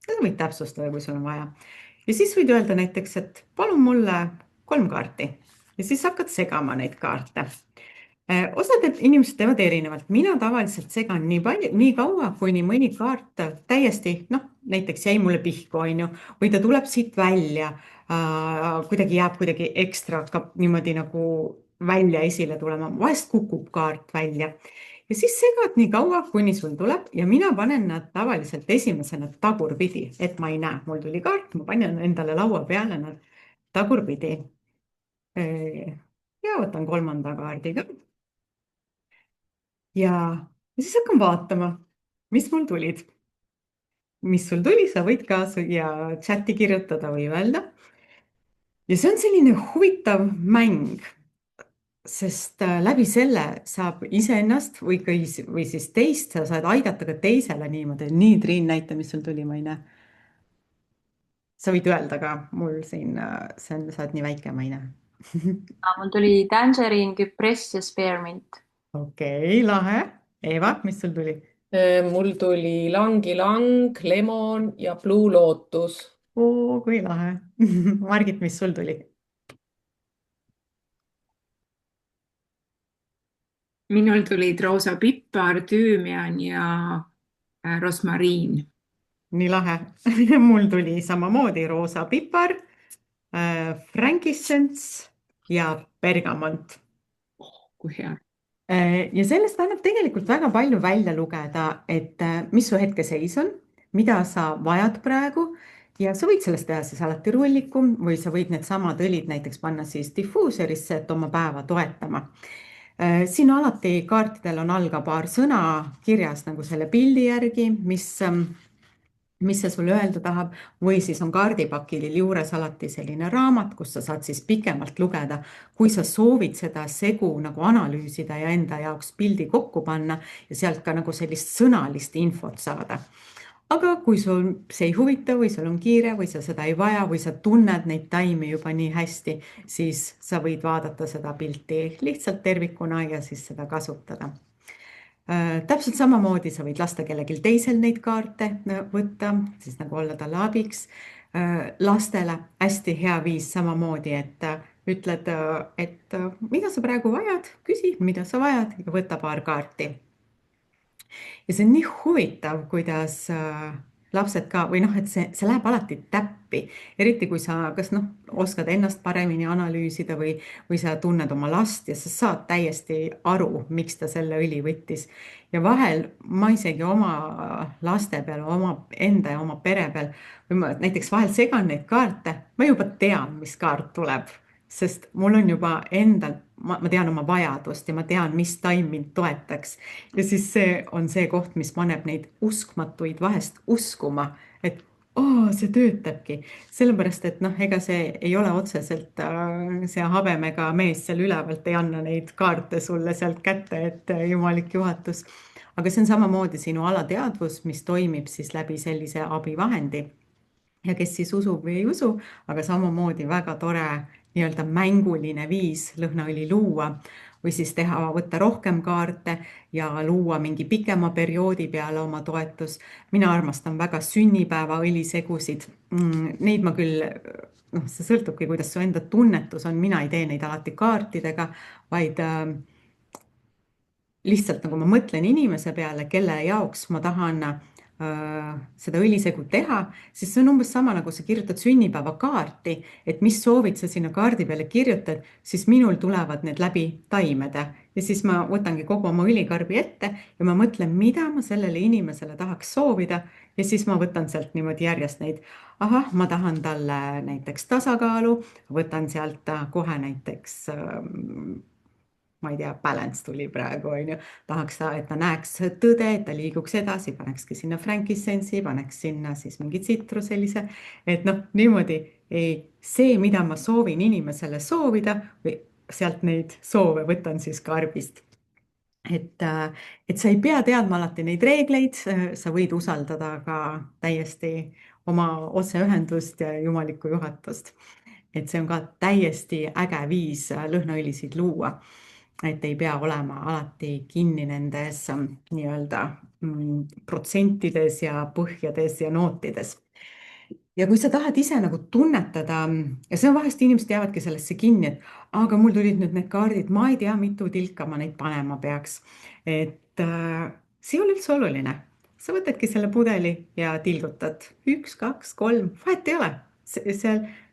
Seda võid täpsustada, kui sul on vaja. Ja siis võid öelda näiteks, et palun mulle 3 kaarti ja siis hakkad segama neid kaarte. Osad inimesed teevad erinevalt. Mina tavaliselt segan nii kaua, kuni mõni kaart täiesti, näiteks jäi mulle pihku, või ta tuleb siit välja, kuidagi jääb kuidagi ekstra, hakkab niimoodi nagu välja esile tulema. Vahest kukub kaart välja. ja siis segad nii kaua, kuni sul tuleb ja mina panen nad tavaliselt esimesena tagurpidi, et ma ei näe, mul tuli kaart, ma panen endale laua peale nad tagurpidi. Ja võtan kolmanda kaardi ka. Ja siis hakkan vaatama, mis mul tulid. Mis sul tuli, sa võid ka ja chati kirjutada või öelda. Ja see on selline huvitav mäng, sest läbi selle saab iseennast või siis teist, sa saad aidata ka teisele niimoodi. Nii, Triin, näita, mis sul tuli, ma ei näe. Sa võid öelda ka, mul siin, sa oled nii väike, ma ei näe. Mul tuli Tangerine, küpress ja spearmint. Okei, lahe. Eeva, mis sul tuli? Mul tuli langilang, lemon ja Blue Lotus. Oo, kui lahe. Margit, mis sul tuli? Minul tulid roosa pipar, tüümian ja rosmariin. Nii lahe. Mul tuli samamoodi roosa pipar, frankincense ja bergamont. Kui hea. Ja sellest annab tegelikult väga palju välja lugeda, et mis su hetkeseis on, mida sa vajad praegu ja sa võid sellest teha siis alati rulliku või sa võid needsamad õlid näiteks panna siis difuusorisse, et oma päeva toetama. Siin alati kaartidel on all ka paar sõna kirjas nagu selle pildi järgi, mis see sulle öelda tahab, või siis on kaardipakil juures alati selline raamat, kus sa saad siis pikemalt lugeda, kui sa soovid seda segu nagu analüüsida ja enda jaoks pildi kokku panna ja sealt ka nagu sellist sõnalist infot saada. Aga kui sul see ei huvita või sul on kiire või sa seda ei vaja või sa tunned neid taimi juba nii hästi, siis sa võid vaadata seda pilti lihtsalt tervikuna ja siis seda kasutada. Täpselt samamoodi sa võid lasta kellelgi teisel neid kaarte võtta, siis nagu olla talle abiks. Lastele hästi hea viis samamoodi, et ütled, et mida sa praegu vajad, küsi, mida sa vajad ja võta paar kaarti. Ja see on nii huvitav, kuidas lapsed ka, või noh, et see läheb alati täppi, eriti kui sa kas oskad ennast paremini analüüsida või sa tunned oma last ja sa saad täiesti aru, miks ta selle õli võttis. Ja vahel ma isegi oma laste peal, oma enda ja oma pere peal, või ma näiteks vahel segan neid kaarte, ma juba tean, mis kaart tuleb, sest mul on juba endal, ma tean oma vajadust ja ma tean, mis taim mind toetaks. Ja siis see on see koht, mis paneb neid uskmatuid vahest uskuma, et see töötabki. Sellepärast, et ega see ei ole otseselt see habemega mees seal ülevalt ei anna neid kaarte sulle sealt kätte, et jumalik juhatus. Aga see on samamoodi sinu alateadvus, mis toimib siis läbi sellise abivahendi. Ja kes siis usub või ei usu, aga samamoodi väga tore nii-öelda mänguline viis lõhnaõli luua või siis võtta rohkem kaarte ja luua mingi pikema perioodi peale oma toetus. Mina armastan väga sünnipäeva õlisegusid. Neid ma küll, see sõltubki, kuidas su enda tunnetus on. Mina ei tee neid alati kaartidega, vaid lihtsalt nagu ma mõtlen inimese peale, kelle jaoks ma tahan seda õlisegu teha, siis see on umbes sama, nagu sa kirjutad sünnipäevakaarti, et mis soovid sa sinna kaardi peale kirjutad, siis minul tulevad need läbi taimede. Ja siis ma võtangi kogu oma õlikarbi ette ja ma mõtlen, mida ma sellele inimesele tahaks soovida ja siis ma võtan sealt niimoodi järjest neid. Ahah, ma tahan talle näiteks tasakaalu, võtan sealt kohe näiteks ma ei tea, balance tuli praegu, tahaks ta, et ta näeks tõde, et ta liiguks edasi, panekski sinna frankincense'i, paneks sinna siis mingi tsitruselise, et niimoodi see, mida ma soovin inimesele soovida või sealt neid soove võtan siis karbist. Et sa ei pea teadma alati neid reegleid, sa võid usaldada ka täiesti oma otseühendust ja jumalikku juhatust. Et see on ka täiesti äge viis lõhnaõlisid luua. Et ei pea olema alati kinni nendes nii-öelda protsentides ja põhjades ja nootides. Ja kui sa tahad ise nagu tunnetada, ja see on vahest inimesed jäävadki sellesse kinni, et aga mul tulid nüüd need kaardid, ma ei tea, mitu tilka ma neid panema peaks. Et see ei ole üldse oluline. Sa võtadki selle pudeli ja tilgutad 1, 2, 3, vahet ei ole.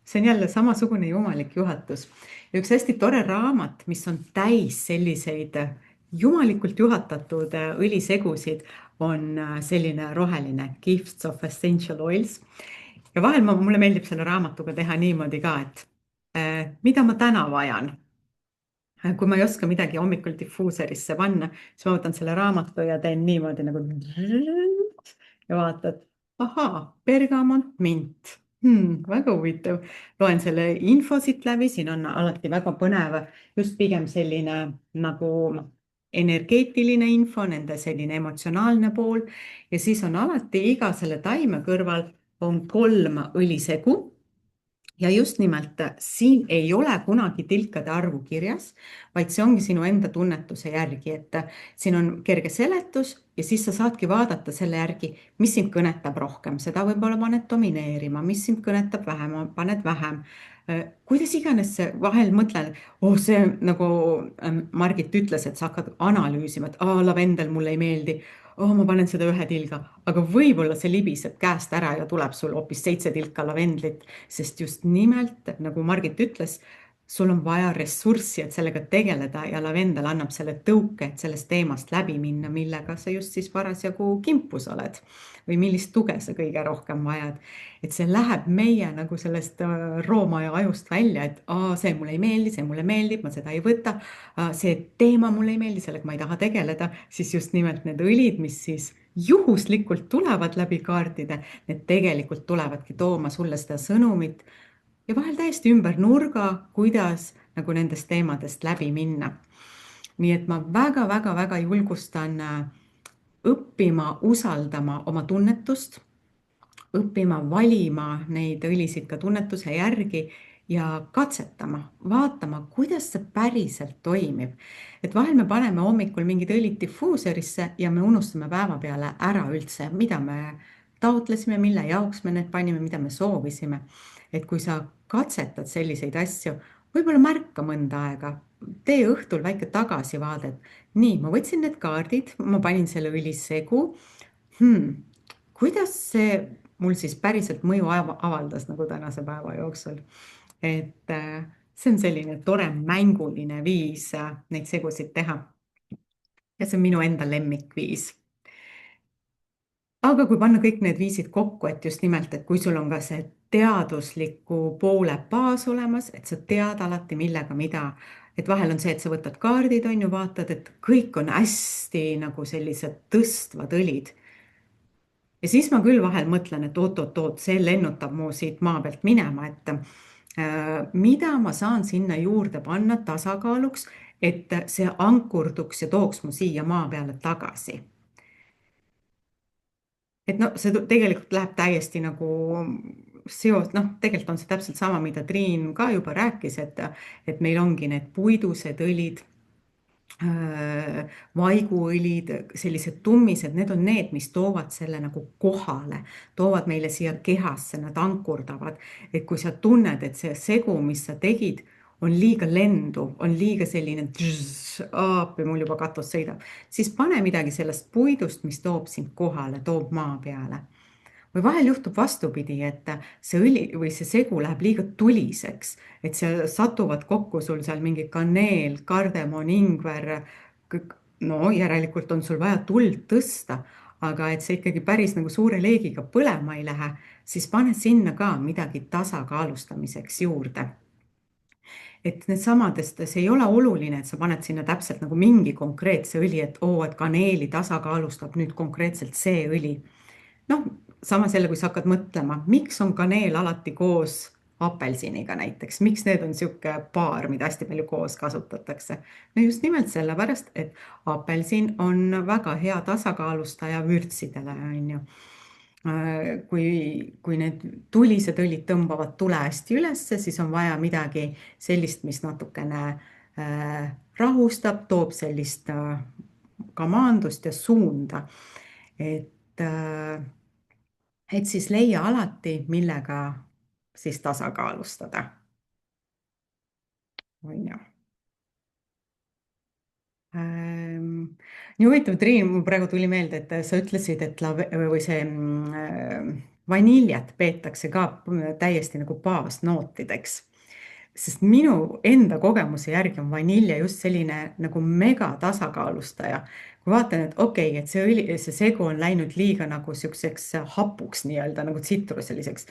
See on jälle samasugune jumalik juhatus. Ja üks hästi tore raamat, mis on täis selliseid jumalikult juhatatud õlisegusid on selline roheline Gifts of Essential Oils. Ja vahel mulle meeldib selle raamatuga teha niimoodi ka, et mida ma täna vajan. Kui ma ei oska midagi hommikul diffuuserisse panna, siis ma võtan selle raamatu ja teen niimoodi nagu ja vaatad, ahaa, bergamont, mint. Väga huvitav. Loen selle info siit läbi, siin on alati väga põnev, just pigem selline nagu energeetiline info, nende selline emotsionaalne pool ja siis on alati iga selle taime kõrval on 3 õlisegu. Ja just nimelt siin ei ole kunagi tilkade arvu kirjas, vaid see ongi sinu enda tunnetuse järgi, et siin on kerge seletus ja siis sa saadki vaadata selle järgi, mis sind kõnetab rohkem, seda võib-olla paned domineerima, mis sind kõnetab vähem, paned vähem. Kuidas iganes see vahel mõtled, see nagu Margit ütles, et sa hakkad analüüsima, et lavendel mulle ei meeldi, ma panen seda 1 tilga, aga võib-olla see libiseb käest ära ja tuleb sul hoopis 7 tilka lavendlit, sest just nimelt, nagu Margit ütles, sul on vaja ressurssi, et sellega tegeleda ja lavendel annab selle tõuke, et sellest teemast läbi minna, millega sa just siis parasjagu kimpus oled või millist tuge sa kõige rohkem vajad. Et see läheb meie nagu sellest roomaja ajust välja, et see mulle ei meeldi, see mulle meeldib, ma seda ei võta, see teema mulle ei meeldi, sellega ma ei taha tegeleda, siis just nimelt need õlid, mis siis juhuslikult tulevad läbi kaartide, need tegelikult tulevadki tooma sulle seda sõnumit ja vahel täiesti ümber nurga, kuidas nagu nendest teemadest läbi minna. Nii et ma väga julgustan õppima, usaldama oma tunnetust, õppima valima neid õlisid ka tunnetuse järgi ja katsetama, vaatama, kuidas see päriselt toimib. Et vahel me paneme hommikul mingid õlid diffuuserisse ja me unustame päeva peale ära üldse, mida me taotlesime, mille jaoks me need panime, mida me soovisime. Et kui sa katsetad selliseid asju, võib-olla märka mõnda aega, tee õhtul väike tagasivaadet. Nii, ma võtsin need kaardid, ma panin selle õlisegu. Kuidas see mul siis päriselt mõju avaldas nagu tänase päeva jooksul? Et see on selline tore mänguline viis neid segusid teha. Ja see on minu enda lemmikviis. Aga kui panna kõik need viisid kokku, et just nimelt, et kui sul on ka see teadusliku poole baas olemas, et sa tead alati millega mida, et vahel on see, et sa võtad kaardid, on ju, vaatad, et kõik on hästi nagu sellised tõstvad õlid. Ja siis ma küll vahel mõtlen, et oot, see lennutab mu siit maa pealt minema, et mida ma saan sinna juurde panna tasakaaluks, et see ankurduks ja tooks mu siia maa peale tagasi. Et see tegelikult läheb täiesti nagu seos, tegelikult on see täpselt sama, mida Triin ka juba rääkis, et meil ongi need puidused õlid, vaiguõlid, sellised tummised, need on need, mis toovad selle nagu kohale, toovad meile siia kehasse, nad ankurdavad. Et kui sa tunned, et see segu, mis sa tegid, on liiga lendu, on liiga selline mul juba katus sõidab, siis pane midagi sellest puidust, mis toob sind kohale, toob maa peale. Või vahel juhtub vastupidi, et see õli või see segu läheb liiga tuliseks, et seal satuvad kokku sul seal mingi kaneel, kardemon, ingver, järelikult on sul vaja tuld tõsta, aga et see ikkagi päris nagu suure leegiga põlema ei lähe, siis pane sinna ka midagi tasakaalustamiseks juurde. Et need samadest, see ei ole oluline, et sa paned sinna täpselt nagu mingi konkreetse õli, et kaneeli tasakaalustab nüüd konkreetselt see õli. Samas jälle, kui sa hakkad mõtlema, miks on kaneel alati koos apelsiniga näiteks, miks need on siuke paar, mida hästi palju koos kasutatakse? Just nimelt sellepärast, et apelsin on väga hea tasakaalustaja vürtsidele, on ju. Kui need tulised õlid tõmbavad tule hästi ülesse, siis on vaja midagi sellist, mis natukene rahustab, toob sellist kamaandust ja suunda. Et siis leia alati, millega siis tasakaalustada. On ju. Nii huvitav, Triin, mul praegu tuli meelde, et sa ütlesid, et see vaniljat peetakse ka täiesti nagu baasnootideks. sest minu enda kogemuse järgi on vanilje just selline nagu mega tasakaalustaja. Kui vaatan, et okei, et see segu on läinud liiga nagu siukseks hapuks nii-öelda nagu tsitruseliseks,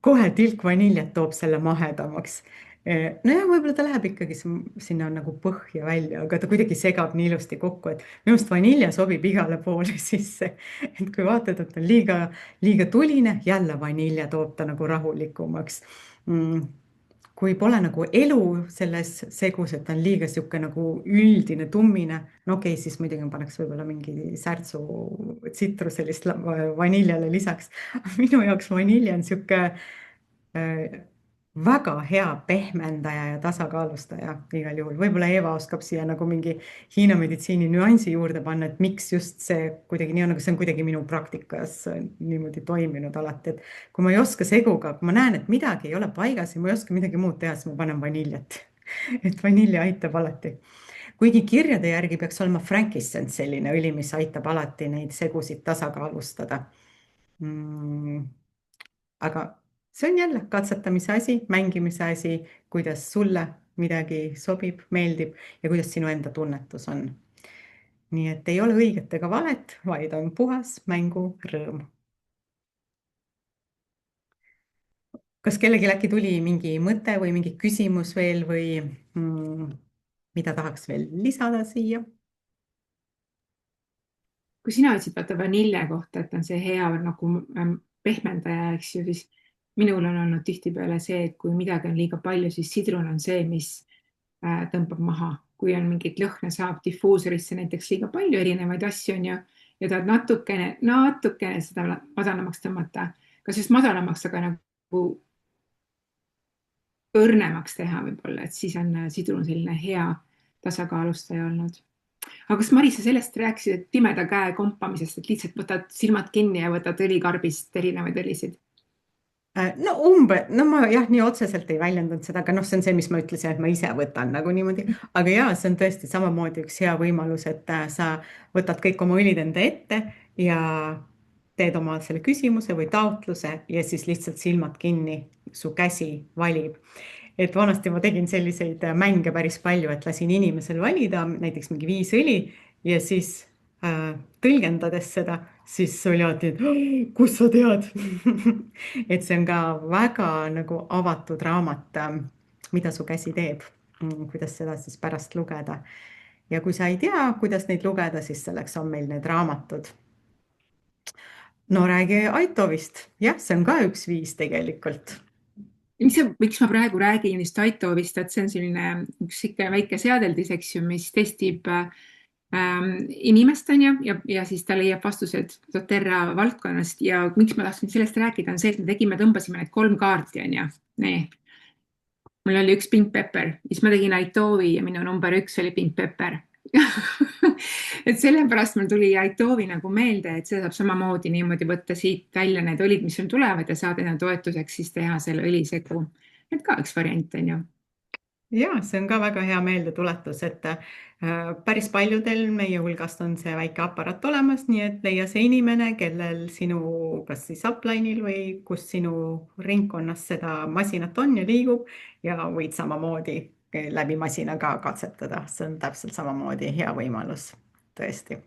kohe tilk vaniljet toob selle mahedamaks. Nojah, võib-olla ta läheb ikkagi sinna nagu põhja välja, aga ta kuidagi segab nii ilusti kokku, et minu arust vanilje sobib igale poole sisse. Et kui vaatad, et on liiga tuline, jälle vanilje toob ta nagu rahulikumaks. Kui pole nagu elu selles segus, et on liiga sihuke nagu üldine tummine, no okei, siis muidugi paneks võib-olla mingi särtsu tsitruselist vaniljale lisaks. Minu jaoks vanilje on sihuke väga hea pehmendaja ja tasakaalustaja igal juhul. Võib-olla Eva oskab siia nagu mingi Hiina meditsiini nüansi juurde panna, et miks just see kuidagi nii on, aga see on kuidagi minu praktikas niimoodi toiminud alati, et kui ma ei oska seguga, kui ma näen, et midagi ei ole paigas ja ma ei oska midagi muud teha, siis ma panen vaniljet. Et vanilje aitab alati. Kuigi kirjade järgi peaks olema frankincense selline õli, mis aitab alati neid segusid tasakaalustada. Aga see on jälle katsetamise asi, mängimise asi, kuidas sulle midagi sobib, meeldib ja kuidas sinu enda tunnetus on. Nii et ei ole õiget ega valet, vaid on puhas mängurõõm. Kas kellelgi äkki tuli mingi mõte või mingi küsimus veel või mida tahaks veel lisada siia? Kui sina ütlesid vaata vanilje kohta, et on see hea nagu pehmendaja, eks ju, siis minul on olnud tihtipeale see, et kui midagi on liiga palju, siis sidrun on see, mis tõmbab maha. Kui on mingit lõhna saab difuusorisse näiteks liiga palju erinevaid asju on ju, ja tahad natukene seda madalamaks tõmmata, kas just madalamaks, aga nagu õrnemaks teha võib-olla, et siis on sidrun selline hea tasakaalustaja olnud. Aga kas Maris, sa sellest rääkisid, et pimeda käe kompamisest, et lihtsalt võtad silmad kinni ja võtad õlikarbist erinevaid õlisid? No ma jah, nii otseselt ei väljendanud seda, aga see on see, mis ma ütlesin, et ma ise võtan nagu niimoodi. Aga jaa, see on tõesti samamoodi üks hea võimalus, et sa võtad kõik oma õlid enda ette ja teed oma selle küsimuse või taotluse ja siis lihtsalt silmad kinni, su käsi valib. Et vanasti ma tegin selliseid mänge päris palju, et lasin inimesel valida näiteks mingi 5 õli ja siis tõlgendades seda, siis oli alati, et kus sa tead? Et see on ka väga nagu avatud raamat, mida su käsi teeb, kuidas seda siis pärast lugeda. Ja kui sa ei tea, kuidas neid lugeda, siis selleks on meil need raamatud. No räägi Aitovist. Jah, see on ka üks viis tegelikult. Miks ma praegu räägin just Aitovist, et see on selline üks ikka väike seadeldis, eks ju, mis testib inimest on ja siis ta leiab vastused doTERRA valdkonnast ja miks ma tahtsin sellest rääkida on see, et me tõmbasime need 3 kaarti on ju. Nii. Mul oli üks Pink Pepper, siis ma tegin Aitovi ja minu number 1 oli Pink Pepper. Et sellepärast mul tuli Aitovi nagu meelde, et see saab samamoodi niimoodi võtta siit välja need õlid, mis sul tulevad ja saad enda toetuseks siis teha selle õlisegu. Et ka üks variant on ju. Ja, see on ka väga hea meeldetuletus, et päris paljudel meie hulgast on see väike aparaat olemas, nii et leia see inimene, kellel sinu, kas siis upline'il või kus sinu ringkonnas seda masinat on ja liigub ja võid samamoodi läbi masina ka katsetada. See on täpselt samamoodi hea võimalus, tõesti.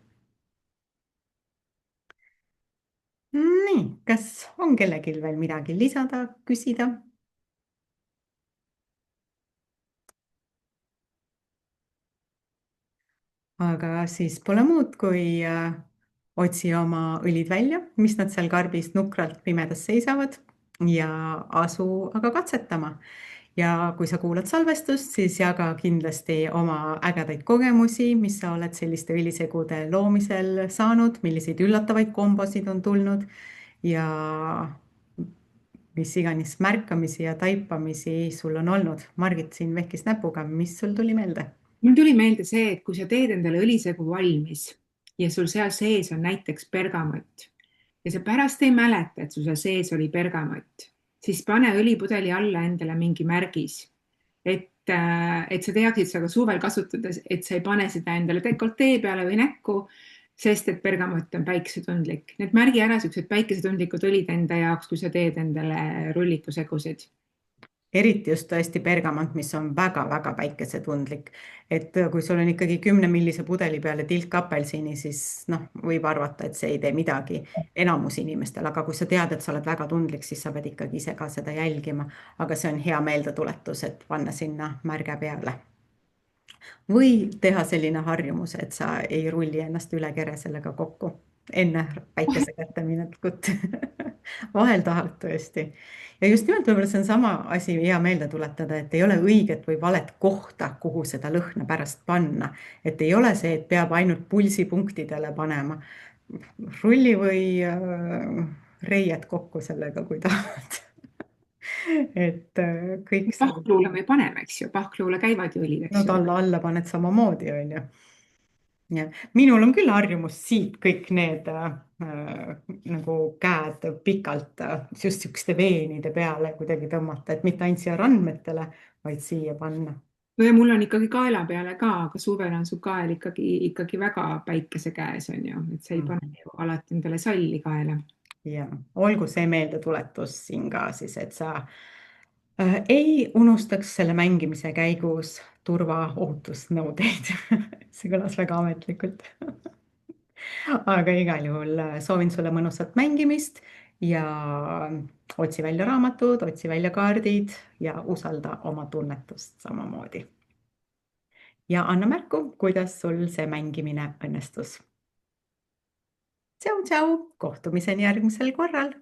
Nii, kas on kellelgi veel midagi lisada, küsida? Aga siis pole muud, kui otsi oma õlid välja, mis nad seal karbis nukralt pimedas seisavad ja asu aga katsetama. Ja kui sa kuulad salvestust, siis jaga kindlasti oma ägedaid kogemusi, mis sa oled selliste õlisegude loomisel saanud, milliseid üllatavaid kombosid on tulnud ja mis iganes märkamisi ja taipamisi sul on olnud. Margit siin vehkis näpuga, mis sul tuli meelde? Mul tuli meelde see, et kui sa teed endale õlisegu valmis ja sul seal sees on näiteks bergamott ja sa pärast ei mäleta, et sul seal sees oli bergamott, siis pane õlipudeli alla endale mingi märgis, et sa teaksid seda suvel kasutades, et sa ei pane seda endale dekoltee peale või näkku, sest et bergamott on päikesetundlik. Need märgi ära sellised päikesetundlikud õlid enda jaoks, kui sa teed endale rullikusegusid. eriti just tõesti bergamont, mis on väga-väga päikesetundlik. Et kui sul on ikkagi 10 millise pudeli peale tilk apelsini, siis võib arvata, et see ei tee midagi enamus inimestel, aga kui sa tead, et sa oled väga tundlik, siis sa pead ikkagi ise ka seda jälgima. Aga see on hea meeldetuletus, et panna sinna märge peale. Või teha selline harjumus, et sa ei rulli ennast üle kere sellega kokku enne päikese kätte minekut. Vahel tahad tõesti. Ja just nimelt võib-olla see on sama asi hea meelde tuletada, et ei ole õiget või valet kohta, kuhu seda lõhna pärast panna. Et ei ole see, et peab ainult pulsipunktidele panema. Rulli või reied kokku sellega, kui tahad. Et kõik see... Pahkluule me paneme, eks ju, pahkluule käivad ju õlid, eks No ju. alla paned samamoodi, on ju. Ja minul on küll harjumus siit kõik need nagu käed pikalt just sihukeste veenide peale kuidagi tõmmata, et mitte ainult siia randmetele, vaid siia panna. No ja mul on ikkagi kaela peale ka, aga suvel on su kael ikkagi väga päikese käes, on ju, et sa ei pane ju alati endale salli kaela. Ja olgu see meeldetuletus siin ka siis, et sa ei unustaks selle mängimise käigus turvaohutusnõudeid. See kõlas väga ametlikult. Aga igal juhul soovin sulle mõnusat mängimist ja otsi välja raamatud, otsi välja kaardid ja usalda oma tunnetust samamoodi. Ja anna märku, kuidas sul see mängimine õnnestus. Tšau, tšau, kohtumiseni järgmisel korral.